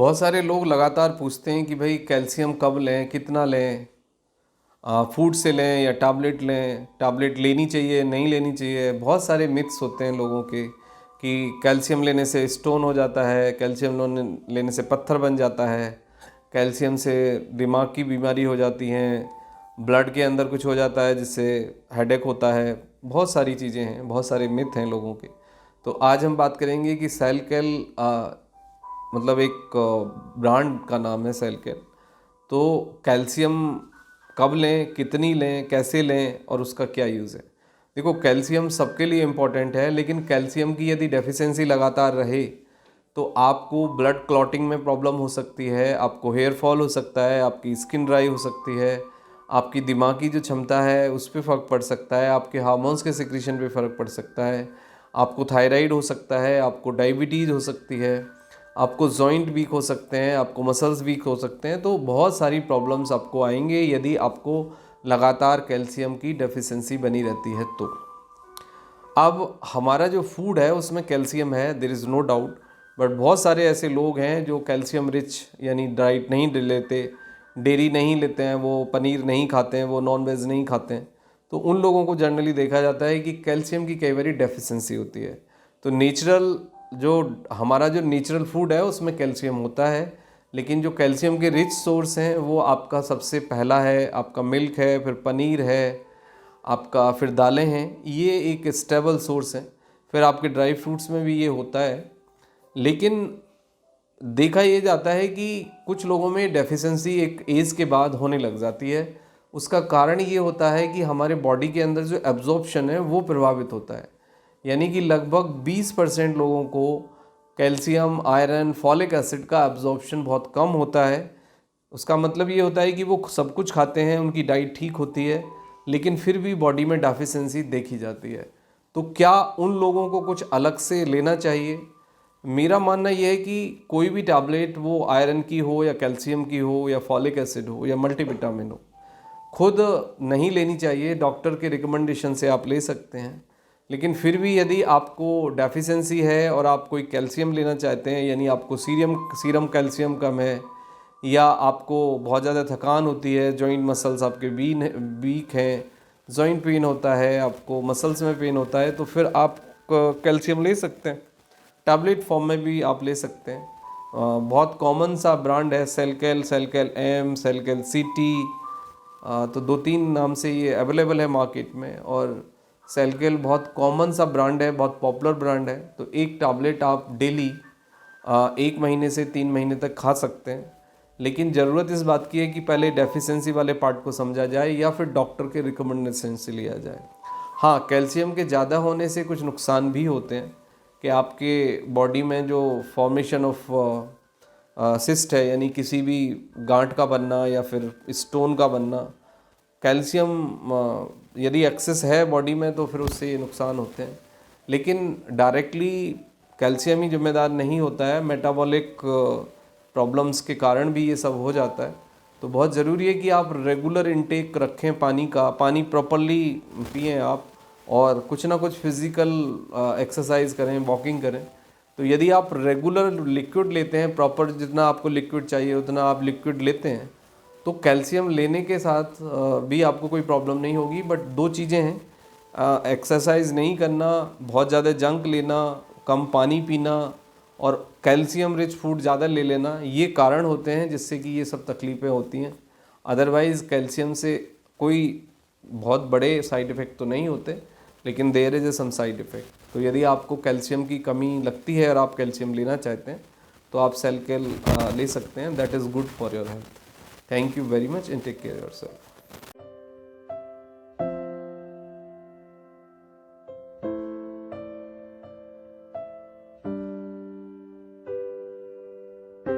बहुत सारे लोग लगातार पूछते हैं कि भाई कैल्शियम कब लें, कितना लें, फूड से लें या टैबलेट लें, टैबलेट लेनी चाहिए नहीं लेनी चाहिए। बहुत सारे मिथ्स होते हैं लोगों के कि कैल्शियम लेने से स्टोन हो जाता है, कैल्शियम लेने से पत्थर बन जाता है, कैल्शियम से दिमाग की बीमारी हो जाती हैं, ब्लड के अंदर कुछ हो जाता है जिससे हेडेक होता है। बहुत सारी चीज़ें हैं, बहुत सारे मिथ हैं लोगों के। तो आज हम बात करेंगे कि सेलकेल मतलब एक ब्रांड का नाम है सेलकेल। तो कैल्शियम कब लें, कितनी लें, कैसे लें और उसका क्या यूज़ है। देखो, कैल्शियम सबके लिए इम्पॉर्टेंट है, लेकिन कैल्शियम की यदि डेफिशिएंसी लगातार रहे तो आपको ब्लड क्लॉटिंग में प्रॉब्लम हो सकती है, आपको हेयर फॉल हो सकता है, आपकी स्किन ड्राई हो सकती है, आपकी दिमाग की जो क्षमता है उस पर फ़र्क पड़ सकता है, आपके हार्मोन्स के सिक्रीशन पे फ़र्क पड़ सकता है, आपको थायराइड हो सकता है, आपको डायबिटीज़ हो सकती है, आपको जॉइंट वीक हो सकते हैं, आपको मसल्स वीक हो सकते हैं। तो बहुत सारी प्रॉब्लम्स आपको आएंगे यदि आपको लगातार कैल्शियम की डेफिशिएंसी बनी रहती है। तो अब हमारा जो फूड है उसमें कैल्शियम है, there is no doubt. But बहुत सारे ऐसे लोग हैं जो कैल्शियम रिच यानी डाइट नहीं लेते, डेयरी नहीं लेते हैं, वो पनीर नहीं खाते हैं, वो नॉन वेज नहीं खाते हैं। तो उन लोगों को जनरली देखा जाता है कि कैल्शियम की कई बार डेफिशिएंसी होती है। तो हमारा जो नेचुरल फूड है उसमें कैल्शियम होता है, लेकिन जो कैल्शियम के रिच सोर्स हैं वो आपका सबसे पहला है आपका मिल्क है, फिर पनीर है आपका, फिर दालें हैं, ये एक स्टेबल सोर्स है। फिर आपके ड्राई फ्रूट्स में भी ये होता है। लेकिन देखा ये जाता है कि कुछ लोगों में डेफिशिएंसी एक एज के बाद होने लग जाती है। उसका कारण ये होता है कि हमारे बॉडी के अंदर जो एब्जॉर्प्शन है वो प्रभावित होता है। यानी कि लगभग 20% लोगों को कैल्शियम, आयरन, फॉलिक एसिड का एब्जॉर्प्शन बहुत कम होता है। उसका मतलब ये होता है कि वो सब कुछ खाते हैं, उनकी डाइट ठीक होती है, लेकिन फिर भी बॉडी में डेफिशिएंसी देखी जाती है। तो क्या उन लोगों को कुछ अलग से लेना चाहिए? मेरा मानना यह है कि कोई भी टैबलेट, वो आयरन की हो या कैल्शियम की हो या फॉलिक एसिड हो या मल्टीविटामिन हो, खुद नहीं लेनी चाहिए। डॉक्टर के रिकमेंडेशन से आप ले सकते हैं। लेकिन फिर भी यदि आपको डेफिशिएंसी है और आप कोई कैल्शियम लेना चाहते हैं, यानी आपको सीरम कैल्शियम कम है, या आपको बहुत ज़्यादा थकान होती है, जॉइंट मसल्स आपके वीक हैं, जॉइंट पेन होता है, आपको मसल्स में पेन होता है, तो फिर आप कैल्शियम ले सकते हैं। टैबलेट फॉर्म में भी आप ले सकते हैं। बहुत कॉमन सा ब्रांड है सेलकेल, सेलकेल एम, सेलकेल सिटी। तो 2-3 नाम से ये अवेलेबल है मार्केट में। और सेलकेल बहुत कॉमन सा ब्रांड है, बहुत पॉपुलर ब्रांड है। तो एक टैबलेट आप डेली 1 महीने से 3 महीने तक खा सकते हैं। लेकिन ज़रूरत इस बात की है कि पहले डेफिशिएंसी वाले पार्ट को समझा जाए या फिर डॉक्टर के रिकमेंडेशन से लिया जाए। हाँ, कैल्शियम के ज़्यादा होने से कुछ नुकसान भी होते हैं कि आपके बॉडी में जो फॉर्मेशन ऑफ सिस्ट है, यानी किसी भी गांठ का बनना या फिर स्टोन का बनना, कैल्शियम यदि एक्सेस है बॉडी में तो फिर उससे ये नुकसान होते हैं। लेकिन डायरेक्टली कैल्शियम ही जिम्मेदार नहीं होता है, मेटाबॉलिक प्रॉब्लम्स के कारण भी ये सब हो जाता है। तो बहुत ज़रूरी है कि आप रेगुलर इनटेक रखें पानी का, पानी प्रॉपरली पिएं आप, और कुछ ना कुछ फिज़िकल एक्सरसाइज करें, वॉकिंग करें। तो यदि आप रेगुलर लिक्विड लेते हैं, प्रॉपर जितना आपको लिक्विड चाहिए उतना आप लिक्विड लेते हैं, तो कैल्शियम लेने के साथ भी आपको कोई प्रॉब्लम नहीं होगी। बट 2 चीज़ें हैं, एक्सरसाइज नहीं करना, बहुत ज़्यादा जंक लेना, कम पानी पीना और कैल्शियम रिच फूड ज़्यादा ले लेना, ये कारण होते हैं जिससे कि ये सब तकलीफ़ें होती हैं। अदरवाइज़ कैल्शियम से कोई बहुत बड़े साइड इफ़ेक्ट तो नहीं होते, लेकिन there is some side effect. तो यदि आपको कैल्शियम की कमी लगती है और आप कैल्शियम लेना चाहते हैं तो आप सेलकेल ले सकते हैं। That is good for your health. Thank you very much and take care yourself.